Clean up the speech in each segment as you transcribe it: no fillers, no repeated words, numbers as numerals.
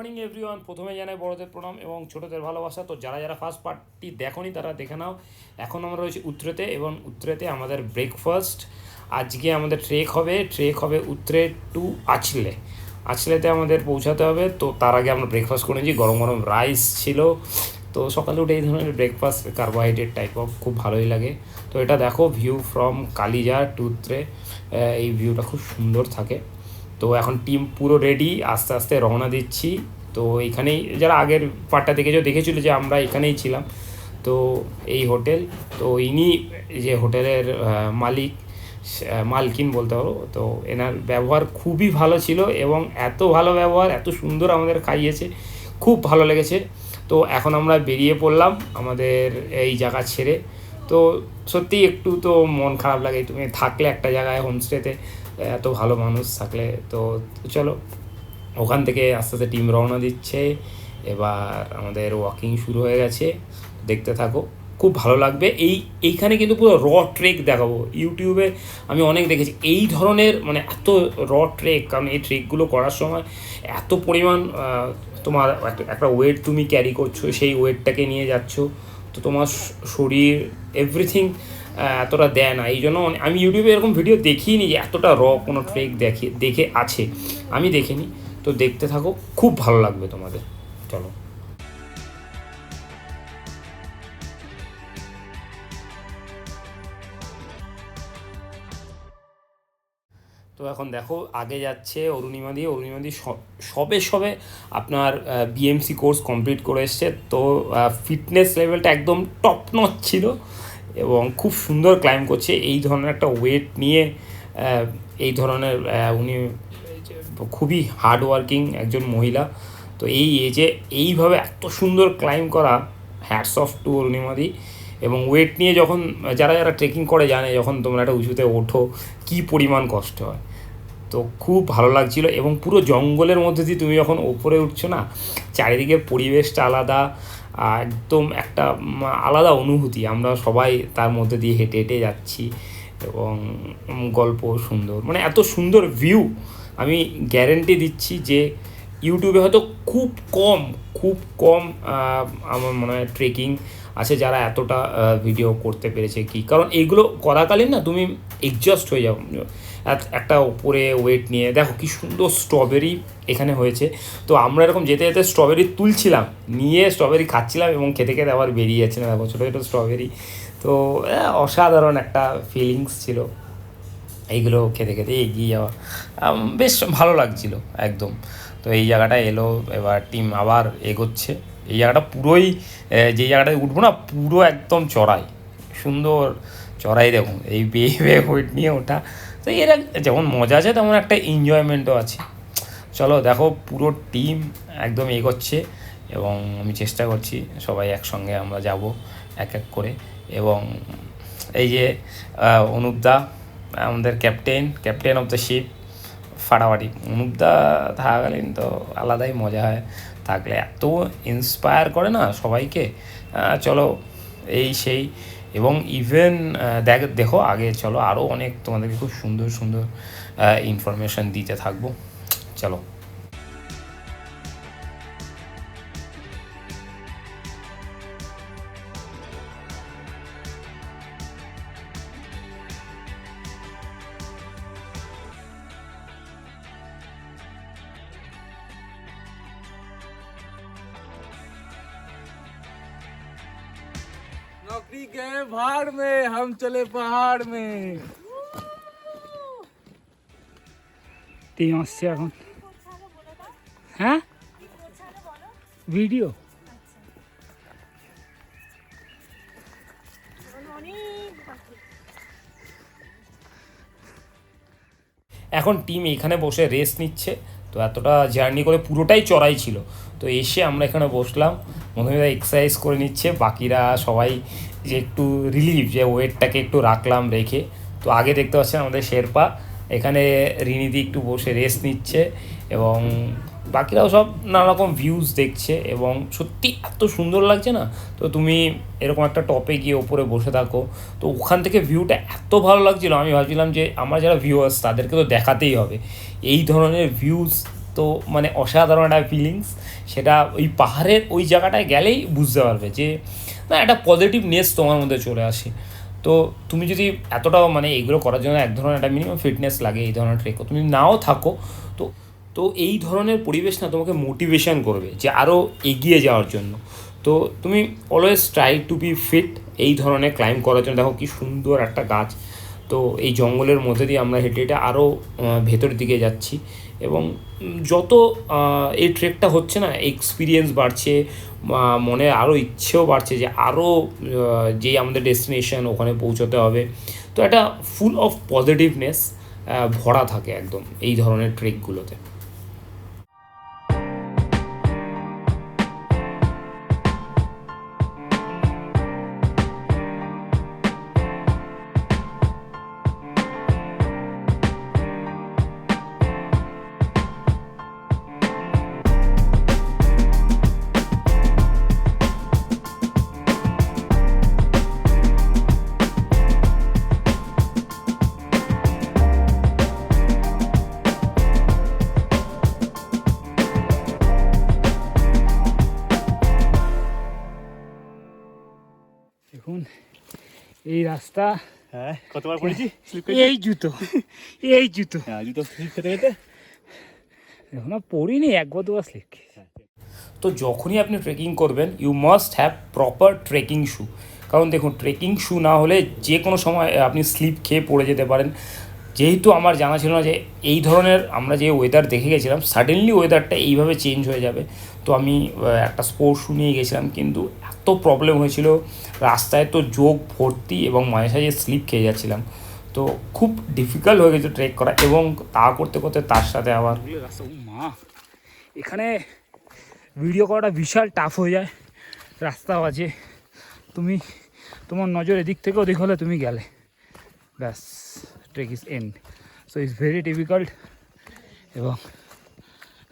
Morning everyone. প্রথমে জানাই বড়দের প্রণাম এবং ছোটদের ভালোবাসা। তো যারা যারা ফার্স্ট পার্টটি দেখোনি তারা দেখে নাও। এখন আমরা রয়েছি উত্তরেতে এবং উত্তরেতে আমাদের ব্রেকফাস্ট। আজকে আমাদের ট্রেক হবে উত্তরে টু আছলে। আছলেতে আমাদের পৌঁছাতে হবে। তো তার আগে আমরা ব্রেকফাস্ট করেছি, গরম গরম রাইস ছিল। তো সকালে উঠে এই ধরনের ব্রেকফাস্ট কার্বোহাইড্রেট টাইপ অফ খুব ভালোই লাগে। তো এটা দেখো ভিউ ফ্রম কালিজার টু উত্তরে, এই ভিউটা খুব সুন্দর থাকে। তো এখন টিম পুরো রেডি, আস্তে আস্তে রওনা দিচ্ছি। তো এইখানেই যারা আগের পার্টটা দেখেছিল যে আমরা এখানেই ছিলাম। তো এই হোটেল, তো ইনি যে হোটেলের মালকিন বলতে পারো। তো এনার ব্যবহার খুবই ভালো ছিল এবং এত ভালো ব্যবহার, এত সুন্দর আমাদের খাইয়েছে, খুব ভালো লেগেছে। তো এখন আমরা বেরিয়ে পড়লাম আমাদের এই জায়গা ছেড়ে। তো সত্যি একটু তো মন খারাপ লাগে, তুমি থাকলে একটা জায়গায় হোমস্টেতে এত ভালো মানুষ থাকলে। তো চলো, ওখান থেকে আস্তে আস্তে টিম রওনা দিচ্ছে। এবার আমাদের ওয়াকিং শুরু হয়ে গেছে, দেখতে থাকো, খুব ভালো লাগবে। এইখানে কিন্তু পুরো ট্রেক দেখাবো। ইউটিউবে আমি অনেক দেখেছি এই ধরনের, মানে এত ট্রেক, কারণ এই ট্রেকগুলো করার সময় এত পরিমাণ তোমার একটা ওয়েট তুমি ক্যারি করছো, সেই ওয়েটটাকে নিয়ে যাচ্ছ। তো তোমার শরীর এভরিথিং এতটা দেয় না। এই জন্য আমি ইউটিউবে এরকম ভিডিও দেখিনি যে এতটা কোনো ট্রেক দেখে আছে, আমি দেখিনি। তো দেখতে থাকো, খুব ভালো লাগবে তোমাদের। চলো। তো এখন দেখো আগে যাচ্ছে অরুণিমাদি। সবে সবে আপনার বিএমসি কোর্স কমপ্লিট করে এসছে। তো ফিটনেস লেভেলটা একদম টপ নচ ছিল এবং খুব সুন্দর ক্লাইম্ব করছে। এই ধরনের একটা ওয়েট নিয়ে এই ধরনের উনি খুবই হার্ড ওয়ার্কিং একজন মহিলা। তো এই এজে এইভাবে এত সুন্দর ক্লাইম্ব করা, হ্যাটস অফ টু অরুণিমাদি। এবং ওয়েট নিয়ে যখন যারা যারা ট্রেকিং করে জানে, যখন তোমরা একটা উঁচুতে ওঠো কী পরিমাণ কষ্ট হয়। তো খুব ভালো লাগছিল এবং পুরো জঙ্গলের মধ্যে দিয়ে তুমি যখন ওপরে উঠছো না, চারিদিকের পরিবেশটা আলাদা, একদম একটা আলাদা অনুভূতি। আমরা সবাই তার মধ্যে দিয়ে হেঁটে হেঁটে যাচ্ছি এবং গল্প সুন্দর, মানে এত সুন্দর ভিউ। আমি গ্যারেন্টি দিচ্ছি যে ইউটিউবে হয়তো খুব কম আমার মনে হয় ট্রেকিং আছে যারা এতটা ভিডিও করতে পেরেছে। কি কারণ এইগুলো করাকালীন না তুমি এক্সজস্ট হয়ে যাও একটা উপরে ওয়েট নিয়ে। দেখো কি সুন্দর স্ট্রবেরি এখানে হয়েছে। তো আমরা এরকম যেতে যেতে স্ট্রবেরি তুলছিলাম, নিয়ে স্ট্রবেরি খাচ্ছিলাম এবং খেতে খেতে আবার বেরিয়ে যাচ্ছে না, দেখো ছোটো ছোটো স্ট্রবেরি। তো অসাধারণ একটা ফিলিংস ছিল এইগুলো খেতে খেতে এগিয়ে যাওয়া, বেশ ভালো লাগছিল একদম। তো এই জায়গাটা এলো, এবার টিম আবার এগোচ্ছে। এই জায়গাটা পুরোই, যে জায়গাটায় উঠবো না, পুরো একদম চড়াই, সুন্দর চড়াই। দেখুন এই বেয়ে ওয়েট নিয়ে ওঠা, তো এর যেমন মজা আছে তেমন একটা এনজয়মেন্টও আছে। চলো দেখো, পুরো টিম একদম এগোচ্ছে এবং আমি চেষ্টা করছি সবাই একসঙ্গে আমরা যাব এক এক করে। এবং এই যে অনুপদা আমাদের ক্যাপ্টেন অফ দ্য শিপ, ফাটাফাটি। অনুপদা থাকাকালীন তো আলাদাই মজা হয়, থাকলে এত ইন্সপায়ার করে না সবাইকে। চলো এই সেই। এবং ইভেন দেখো আগে চলো, আরও অনেক তোমাদেরকে খুব সুন্দর সুন্দর ইনফরমেশান দিতে থাকবো। চলো। नौकरी गए भाड़ में, हम चले पहाड़ में। টিম আসছে এখন। হ্যাঁ, ভিডিও এখন টিম এখানে বসে রেস্ট নিচ্ছে। তো এতটা জার্নি করে পুরোটাই চড়াই ছিল। তো এসে আমরা এখানে বসলাম, মধুমিতা এক্সারসাইজ করে নিচ্ছে, বাকিরা সবাই যে একটু রিলিফ, যে ওয়েটটাকে একটু রাখলাম রেখে। তো আগে দেখতে পাচ্ছেন আমাদের শেরপা, এখানে রিনিদি একটু বসে রেস্ট নিচ্ছে এবং বাকিরাও সব নানারকম ভিউজ দেখছে এবং সত্যি এত সুন্দর লাগছে না। তো তুমি এরকম একটা টপে গিয়ে ওপরে বসে থাকো, তো ওখান থেকে ভিউটা এত ভালো লাগছিলো, আমি ভাবছিলাম যে আমার যারা ভিউয়ার্স তাদেরকে তো দেখাতেই হবে এই ধরনের ভিউজ। তো তো মানে অসাধারণ একটা ফিলিংস, সেটা ওই পাহাড়ের ওই জায়গাটায় গেলেই বুঝতে পারবে যে না একটা পজিটিভনেস তোমার মধ্যে চলে আসে। তো তুমি যদি এতটাও মানে এগুলো করার জন্য এক ধরনের একটা মিনিমাম ফিটনেস লাগে এই ধরনের ট্রেকও তুমি নাও থাকো, তো তো এই ধরনের পরিবেশ না তোমাকে মোটিভেশন করবে যে আরও এগিয়ে যাওয়ার জন্য। তো তুমি always try to be fit এই ধরনের ক্লাইম্ব করার জন্য। দেখো কি সুন্দর একটা গাছ, তো এই জঙ্গলের মধ্যে দিয়ে আমরা হেঁটে হেঁটে আরও ভেতরের দিকে যাচ্ছি, এবং যত এই ট্রেকটা হচ্ছে না এক্সপিরিয়েন্স বাড়ছে, মনে আরও ইচ্ছেও বাড়ছে যে আরও যেই আমাদের ডেস্টিনেশন ওখানে পৌঁছতে হবে। তো একটা ফুল অফ পজিটিভনেস ভরা থাকে একদম এই ধরনের ট্রেকগুলোতে। দেখুন এই রাস্তা, হ্যাঁ কতবার পড়েছি এই জুতো, এই জুতো হ্যাঁ জুতো স্লিপ খেতে খেতে এখন পড়িনি, একবার দুবার স্লিপ খেয়েছি। তো যখনই আপনি ট্রেকিং করবেন you must have proper trekking shoe, কারণ দেখুন ট্রেকিং শ্যু না হলে যে কোনো সময় আপনি স্লিপ খেয়ে পড়ে যেতে পারেন। যেহেতু আমার জানা ছিল না যে এই ধরনের আমরা যে ওয়েদার দেখে গেছিলাম সাডেনলি ওয়েদারটা এইভাবে চেঞ্জ হয়ে যাবে, তো আমি একটা স্পোর্টস শ্যু নিয়ে গেছিলাম, কিন্তু এত প্রবলেম হয়েছিল রাস্তায়, তো যোগ ভর্তি এবং মাঝে সাঝে স্লিপ খেয়ে যাচ্ছিলাম, তো খুব ডিফিকাল্ট হয়ে গেছে ট্রেক করা, এবং তা করতে করতে তার সাথে আবার রাস্তা, ও মা, এখানে ভিডিও করাটা বিশাল টাফ হয়ে যায়, রাস্তাও আছে, তুমি তোমার নজর এদিক থেকে ওদিক হলে তুমি গেলে ব্যাস, trek is end. So it's very difficult এবং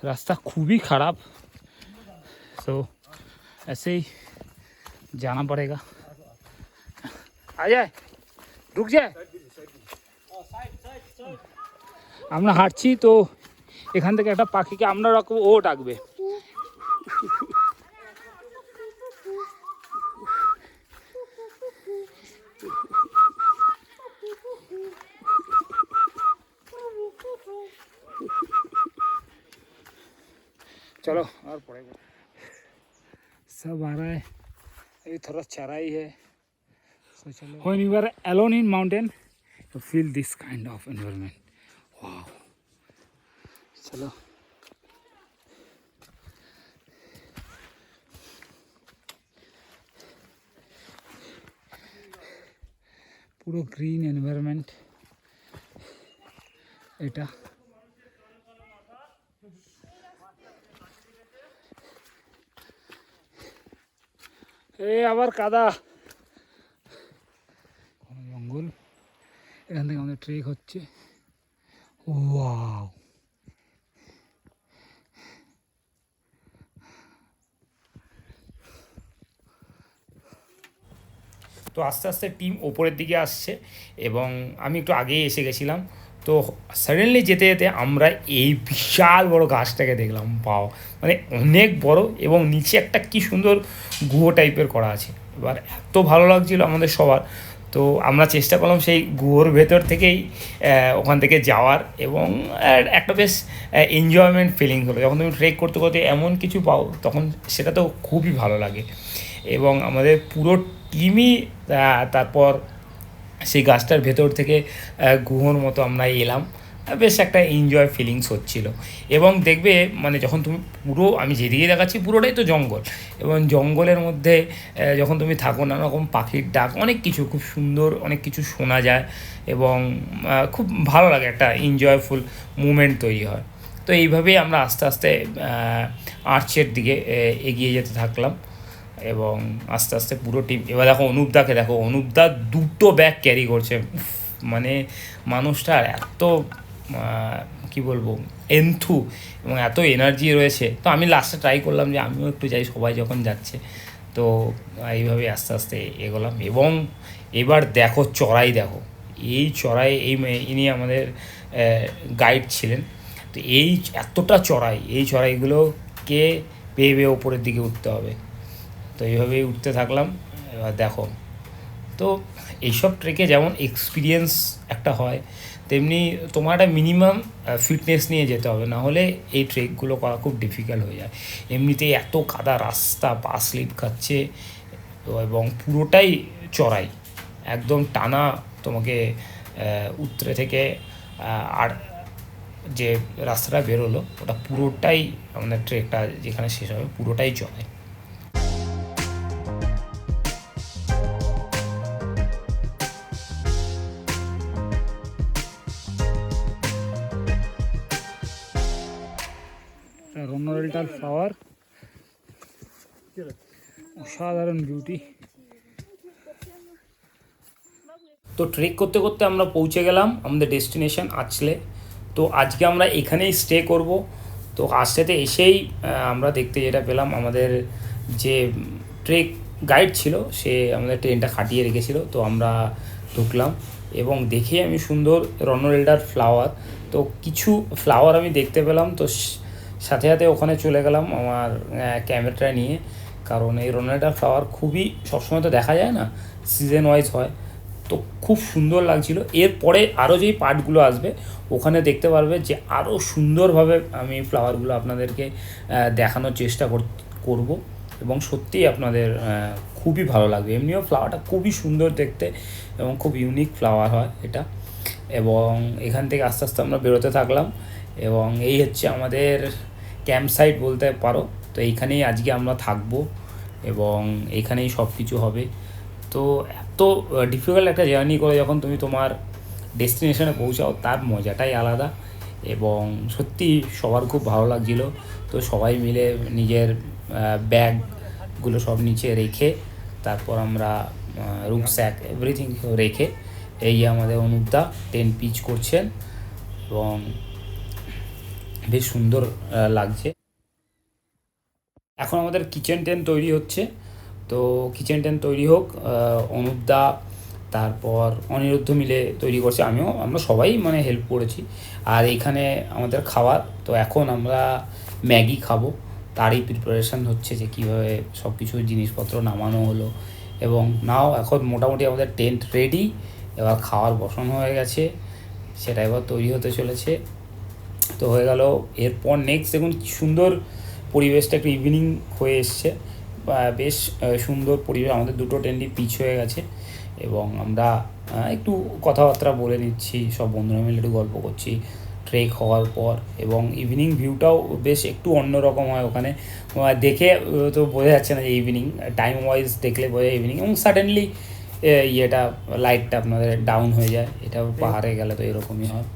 রাস্তা খুবই খারাপ। सो ऐसे ही जाना पड़ेगा। आ जाए, रुक जाए। আমরা হাঁটছি তো এখান থেকে একটা পাখিকে আমরা রাখবো, ও ডাকবে। चलो और पड़ेगा, सब आ रहा है, अभी थोड़ा चढ़ाई है। So चलो, when you are alone in mountain you feel this kind of environment. Wow, चलो পুরো গ্রিন এনভায়রনমেন্ট এটা। এ আবার কাদা, জঙ্গল, এখান থেকে আমাদের ট্রেক হচ্ছে। ওয়াও, তো আস্তে আস্তে টিম ওপরের দিকে আসছে এবং আমি একটু আগেই এসে গেছিলাম। তো সাডেনলি যেতে যেতে আমরা এই বিশাল বড় গাছটাকে দেখলাম। পাও মানে অনেক বড়, এবং নিচে একটা কি সুন্দর গুহো টাইপের করা আছে। এবার এত ভালো লাগছিল আমাদের সবার, তো আমরা চেষ্টা করলাম সেই গুহোর ভেতর থেকেই ওখান থেকে যাওয়ার, এবং একটা বেশ এনজয়মেন্ট ফিলিং হলো। যখন তুমি ট্রেক করতে করতে এমন কিছু পাও তখন সেটা তো খুবই ভালো লাগে। এবং আমাদের পুরো টিমই তারপর সেই গাছটার ভেতর থেকে গুহোর মতো আমরা এলাম, বেশ একটা এনজয় ফিলিংস হচ্ছিল। এবং দেখবে মানে যখন তুমি পুরো, আমি যেদিকে দেখাচ্ছি পুরোটাই তো জঙ্গল, এবং জঙ্গলের মধ্যে যখন তুমি থাকো নানা রকম পাখির ডাক, অনেক কিছু খুব সুন্দর অনেক কিছু শোনা যায়, এবং খুব ভালো লাগে, একটা এনজয়ফুল মুমেন্ট তৈরি হয়। তো এইভাবেই আমরা আস্তে আস্তে আর্চের দিকে এগিয়ে যেতে থাকলাম, এবং আস্তে আস্তে পুরো টিম। এবার দেখো অনুপদাকে দেখো, অনুপদা 2টো ব্যাগ ক্যারি করছে। মানে মানুষটার এত কি বলবো এন্থু এবং এত এনার্জি রয়েছে। তো আমি লাস্টে ট্রাই করলাম যে আমিও একটু যাই, সবাই যখন যাচ্ছে। তো এইভাবে আস্তে আস্তে এগোলাম, এবং এবার দেখো চড়াই, দেখো এই চড়াই, ইনি আমাদের গাইড ছিলেন। তো তো এই এতটা চড়াই, এই চড়াইগুলোকে বেয়ে বেয়ে ওপরের দিকে উঠতে হবে। তো এইভাবেই উঠতে থাকলাম। এবার দেখো, তো এইসব ট্রেকে যেমন এক্সপিরিয়েন্স একটা হয়, তেমনি তোমার একটা মিনিমাম ফিটনেস নিয়ে যেতে হবে, না হলে এই ট্রেকগুলো করা খুব ডিফিকাল্ট হয়ে যায়। এমনিতেই এত কাদা রাস্তা, পা স্লিপ খাচ্ছে এবং পুরোটাই চড়াই, একদম টানা। তোমাকে উত্তরে থেকে আর যে রাস্তাটা বেরোলো ওটা পুরোটাই আমাদের ট্রেকটা যেখানে শেষ হবে পুরোটাই চড়াই। রোনাল্ডার ফ্লাওয়ার, অসাধারণ বিউটি। তো ট্রেক করতে করতে আমরা পৌঁছে গেলাম আমাদের ডেস্টিনেশন আঁচলে। তো আজকে আমরা এখানেই স্টে করব। তো আঁচলেতে এসেই আমরা দেখতে যেটা পেলাম, আমাদের যে ট্রেক গাইড ছিল সে আমাদের ট্রেনটা খাটিয়ে রেখেছিল। তো আমরা ঢুকলাম এবং দেখে আমি সুন্দর রনোরেল্ডার ফ্লাওয়ার, তো কিছু ফ্লাওয়ার আমি দেখতে পেলাম। তো সাথে সাথে ওখানে চলে গেলাম আমার ক্যামেরাটা নিয়ে, কারণ এই রনোরেল্ডার ফ্লাওয়ার খুবই সবসময় তো দেখা যায় না, সিজন ওয়াইজ হয়। তো খুব সুন্দর লাগছিল। এরপরে আরও যেই পার্টগুলো আসবে ওখানে দেখতে পারবে যে আরও সুন্দরভাবে আমি ফ্লাওয়ারগুলো আপনাদেরকে দেখানোর চেষ্টা করব এবং সত্যিই আপনাদের খুবই ভালো লাগবে। এমনিও ফ্লাওয়ারটা খুবই সুন্দর দেখতে এবং খুব ইউনিক ফ্লাওয়ার হয় এটা। এবং এখান থেকে আস্তে আস্তে আমরা বেরোতে থাকলাম এবং এই হচ্ছে আমাদের ক্যাম্প সাইট বলতে পারো। তো এইখানেই আজকে আমরা থাকবো এবং এইখানেই সব কিছু হবে। তো এত ডিফিকাল্ট একটা জার্নি করে যখন তুমি তোমার ডেস্টিনেশনে পৌঁছাও তার মজাটাই আলাদা এবং সত্যি সবার খুব ভালো লাগছিলো। তো সবাই মিলে নিজের ব্যাগগুলো সব নিচে রেখে তারপর আমরা রুকস্যাক এভরিথিং রেখে এই আমাদের অনুপদা টেন্ট পিচ করছেন এবং বেশ সুন্দর লাগছে। এখন আমাদের কিচেন টেন্ট তৈরি হচ্ছে। তো কিচেন টেন্ট তৈরি হোক, অনুপদা তারপর অনিরুদ্ধ মিলে তৈরি করছে, আমরা সবাই মানে হেল্প করেছি। আর এইখানে আমাদের খাবার, তো এখন আমরা ম্যাগি খাবো, তারই প্রিপারেশান হচ্ছে যে কীভাবে সব কিছু জিনিসপত্র নামানো হলো এবং নাও এখন মোটামুটি আমাদের টেন্ট রেডি। এবার খাওয়ার বসানো হয়ে গেছে, সেটা এবার তৈরি হতে চলেছে। তো হয়ে গেল। এরপর নেক্সট দেখুন কি সুন্দর পরিবেশটা, একটু ইভিনিং হয়ে এসছে, বেশ সুন্দর পরিবেশ। আমাদের দুটো টেন্টই পিচ হয়ে গেছে এবং আমরা একটু কথাবার্তা বলে নিচ্ছি, সব বন্ধুরা মিলে একটু গল্প করছি ট্রেক হওয়ার পর। এবং ইভিনিং ভিউটাও বেশ একটু অন্যরকম হয় ওখানে, দেখে তো বোঝা যাচ্ছে না যে ইভিনিং, টাইম ওয়াইজ দেখলে বোঝা ইভিনিং। এবং সাডেনলি ইয়েটা লাইটটা আপনাদের ডাউন হয়ে যায়, এটা পাহাড়ে গেলে তো এরকমই হয়।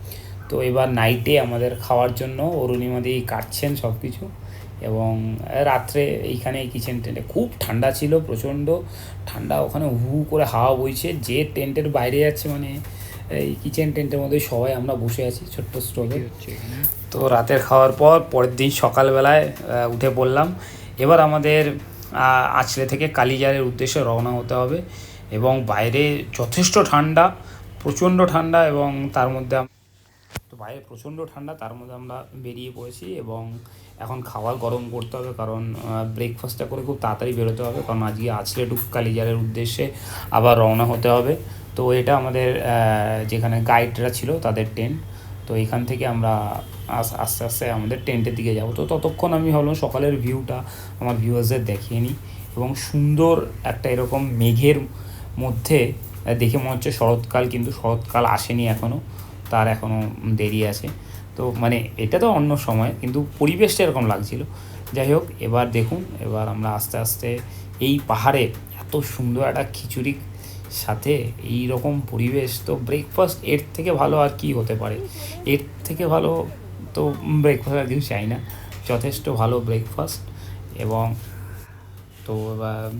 তো এবার নাইটে আমাদের খাওয়ার জন্য অরুণিমাদি কাটছেন সব কিছু এবং রাত্রে এইখানে কিচেন টেন্টে খুব ঠান্ডা ছিল, প্রচণ্ড ঠান্ডা, ওখানে হু করে হাওয়া বইছে। যে টেন্টের বাইরে যাচ্ছে মানে এই কিচেন টেন্টের মধ্যে সবাই আমরা বসে আছি ছোট্ট স্টোভে। তো রাতের খাওয়ার পর পরের দিন সকালবেলায় উঠে পড়লাম। এবার আমাদের আঁচলে থেকে কালিজারের উদ্দেশ্যে রওনা হতে হবে এবং বাইরে যথেষ্ট ঠান্ডা, প্রচণ্ড ঠান্ডা এবং তার মধ্যে তো বাইরে প্রচণ্ড ঠান্ডা, তার মধ্যে আমরা বেরিয়ে পড়েছি এবং এখন খাবার গরম করতে হবে, কারণ ব্রেকফাস্টটা করে খুব তাড়াতাড়ি বেরোতে হবে, কারণ আজকে আঁচলে টু কালিজারের উদ্দেশ্যে আবার রওনা হতে হবে। তো এটা আমাদের যেখানে গাইডরা ছিল তাদের টেন্ট। তো এখান থেকে আমরা আস্তে আস্তে আমাদের টেন্টের দিকে যাব। তো ততক্ষণ আমি ভাবলাম সকালের ভিউটা আমার ভিউয়ার্সদের দেখিয়ে নিই এবং সুন্দর একটা এরকম মেঘের মধ্যে দেখে মনে হচ্ছে শরৎকাল, কিন্তু শরৎকাল আসেনি এখনও, তার এখনও দেরি আছে। তো মানে এটা তো অন্য সময়, কিন্তু পরিবেশটা এরকম লাগছিল। যাই হোক, এবার দেখুন, এবার আমরা আস্তে আস্তে এই পাহাড়ে এত সুন্দর একটা খিচুড়ি সাথে এই রকম পরিবেশ, তো ব্রেকফাস্ট এর থেকে ভালো আর কি হতে পারে? এর থেকে ভালো তো ব্রেকফাস্ট আর কিছু চাই না, যথেষ্ট ভালো ব্রেকফাস্ট। এবং তো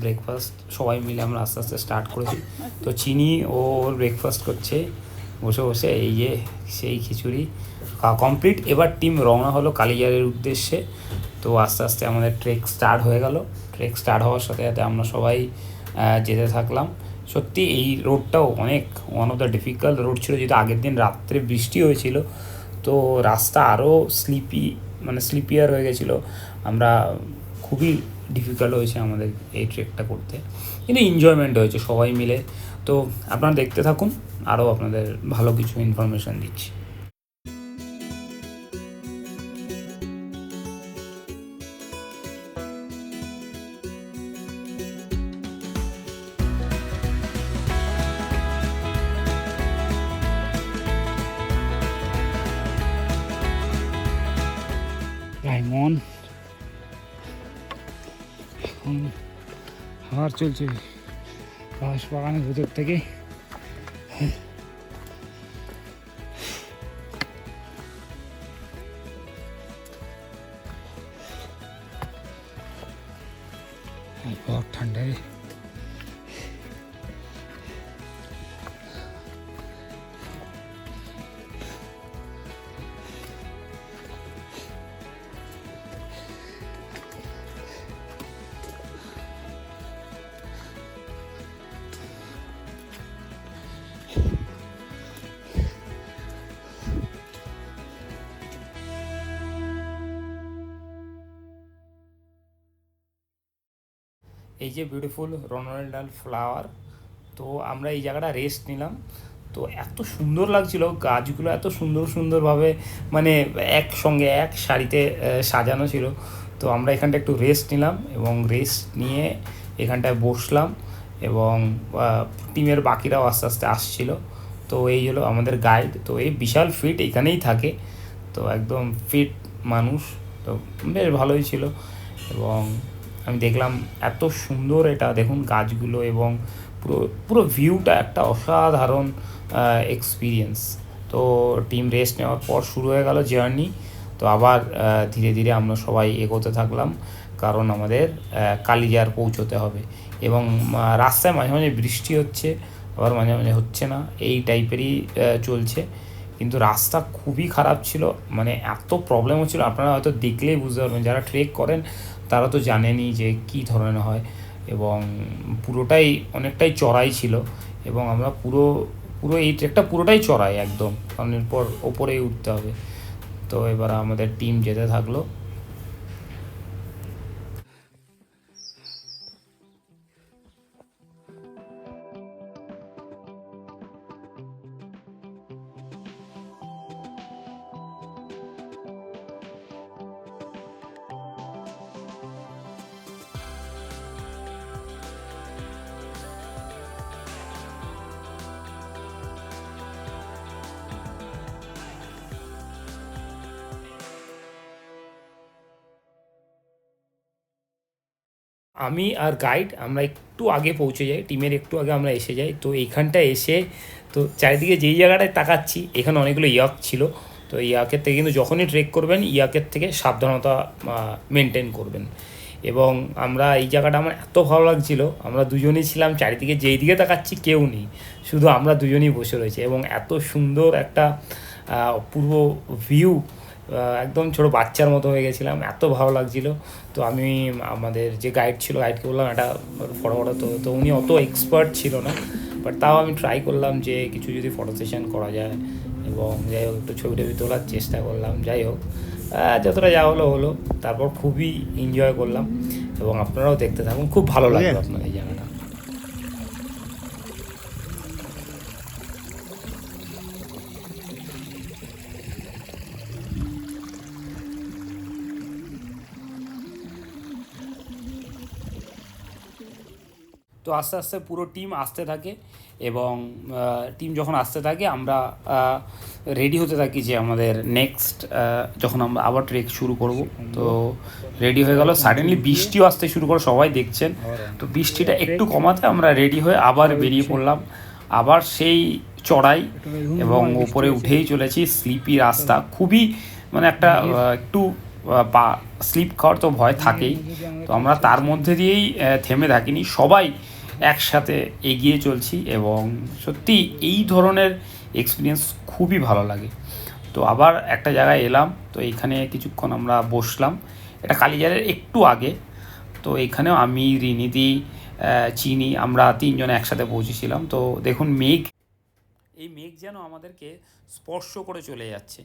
ব্রেকফাস্ট সবাই মিলে আমরা আস্তে আস্তে স্টার্ট করেছি। তো চিনি ওর ব্রেকফাস্ট করছে বসে বসে, এই যে সেই খিচুড়ি কমপ্লিট। এবার টিম রওনা হলো কালিজারের উদ্দেশ্যে। তো আস্তে আস্তে আমাদের ট্রেক স্টার্ট হয়ে গেল। ট্রেক স্টার্ট হওয়ার সাথে সাথে আমরা সবাই যেতে থাকলাম। সত্যি এই রোডটাও অনেক one of the difficult road ছিল, যেহেতু আগের দিন রাত্রে বৃষ্টি হয়েছিল। তো রাস্তা আরও স্লিপিয়ার হয়ে গেছিলো। আমরা খুবই ডিফিকাল্ট হয়েছে আমাদের এই ট্রেকটা করতে, কিন্তু এনজয়মেন্ট হয়েছে সবাই মিলে। তো আপনারা দেখতে থাকুন, আরও আপনাদের ভালো কিছু ইনফরমেশান দিচ্ছি। রাইমন হাওয়ার চলছে বাঁশ বাগানের ভেতর থেকে। बहुत ठंड है। এই যে বিউটিফুল রোনাল্ডাল ফ্লাওয়ার, তো আমরা এই জায়গাটা রেস্ট নিলাম। তো এত সুন্দর লাগছিল, গাছগুলো এত সুন্দরভাবে মানে একসঙ্গে এক সারিতে সাজানো ছিল। তো আমরা এখানটা একটু রেস্ট নিলাম এবং রেস্ট নিয়ে এখানটায় বসলাম, এবং টিমের বাকিরাও আস্তে আস্তে আসছিল। তো এই হলো আমাদের গাইড। তো এই বিশাল ফিট এখানেই থাকে, তো একদম ফিট মানুষ, তো বেশ ভালোই ছিল। এবং আমি দেখলাম এত সুন্দর, এটা দেখুন গাছগুলো এবং পুরো পুরো ভিউটা একটা অসাধারণ এক্সপিরিয়েন্স। তো টিম রেস্ট নেওয়ার পর শুরু হয়ে গেল জার্নি। তো আবার ধীরে ধীরে আমরা সবাই এগোতে থাকলাম, কারণ আমাদের কালিজার পৌঁছতে হবে। এবং রাস্তায় মাঝে মাঝে বৃষ্টি হচ্ছে, আবার মাঝে মাঝে হচ্ছে না, এই টাইপেরই চলছে। কিন্তু রাস্তা খুবই খারাপ ছিল, মানে এত প্রবলেম হচ্ছিল, আপনারা হয়তো দেখলেই বুঝতে পারবেন। যারা ট্রেক করেন তারা তো জানেনই যে কী ধরনের হয়। এবং পুরোটাই অনেকটাই চড়াই ছিল, এবং আমরা পুরো এই ট্রেকটা পুরোটাই চড়াই একদম, কারণ এরপর ওপরেই উঠতে হবে। তো এবার আমাদের টিম যেতে থাকলো। আমি আর গাইড আমরা একটু আগে পৌঁছে যাই, টিমের একটু আগে আমরা এসে যাই। তো এইখানটায় এসে তো চারিদিকে যেই জায়গাটায় তাকাচ্ছি এখানে অনেকগুলো ইয়াক ছিল। তো ইয়াকের থেকে কিন্তু যখনই ট্রেক করবেন ইয়াকের থেকে সাবধানতা মেনটেন করবেন। এবং আমরা এই জায়গাটা আমার এত ভালো লাগছিল, আমরা দুজনেই ছিলাম, চারিদিকে যেই দিকে তাকাচ্ছি কেউ নেই, শুধু আমরা দুজনেই বসে রয়েছে। এবং এত সুন্দর একটা পূর্ব ভিউ, একদম ছোটো বাচ্চার মতো হয়ে গেছিলাম, এত ভালো লাগছিল। তো আমি আমাদের যে গাইড ছিল, গাইডকে বললাম একটা ফটো তো উনি অত এক্সপার্ট ছিল না, বাট তাও আমি ট্রাই করলাম যে কিছু যদি ফটো সেশন করা যায়, এবং যাই হোক একটু ছবি টবি তোলার চেষ্টা করলাম। যাই হোক যতটা যা হলো, তারপর খুবই এনজয় করলাম। এবং আপনারাও দেখতে থাকুন, খুব ভালো লাগলো আপনার এই জায়গাটা। তো আস্তে আস্তে পুরো টিম আসতে থাকে, এবং টিম যখন আসতে থাকে আমরা রেডি হতে থাকি যে আমাদের নেক্সট যখন আমরা আবার ট্রেক শুরু করব। তো রেডি হয়ে গেল, সাডেনলি বৃষ্টিও আসতে শুরু করে, সবাই দেখছেন। তো বৃষ্টিটা একটু কমাতে আমরা রেডি হয়ে আবার বেরিয়ে পড়লাম, আবার সেই চড়াই, এবং ওপরে উঠেই চলেছি। স্লিপি রাস্তা, খুবই মানে একটা একটু পা স্লিপ খাওয়ার তো ভয় থাকেই। তো আমরা তার মধ্যে দিয়েই থেমে থাকিনি, সবাই একসাথে এগিয়ে চলছি। এবং সত্যি এই ধরনের এক্সপিরিয়েন্স খুবই ভালো লাগে। তো আবার একটা জায়গায় এলাম, তো এইখানে কিছুক্ষণ আমরা বসলাম, এটা কালীজারের একটু আগে। তো এইখানেও আমি, রিনিদি, চিনি, আমরা তিনজনে একসাথে পৌঁছেছিলাম। তো দেখুন মেঘ, এই মেঘ যেন আমাদেরকে স্পর্শ করে চলে যাচ্ছে।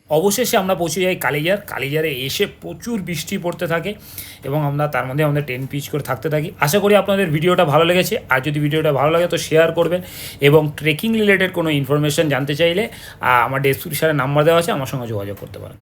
অবশেষে আমরা পৌঁছে যাই কালিজার। কালিজারে এসে প্রচুর বৃষ্টি পড়তে থাকে এবং আমরা তার মধ্যে আমাদের টেন্ট পিচ করে থাকতে থাকি। আশা করি আপনাদের ভিডিওটা ভালো লেগেছে। আর যদি ভিডিওটা ভালো লাগে তো শেয়ার করবেন এবং ট্রেকিং রিলেটেড কোনো ইনফরমেশান জানতে চাইলে আমার ডেসক্রিপশনে নাম্বার দেওয়া আছে, আমার সঙ্গে যোগাযোগ করতে পারেন।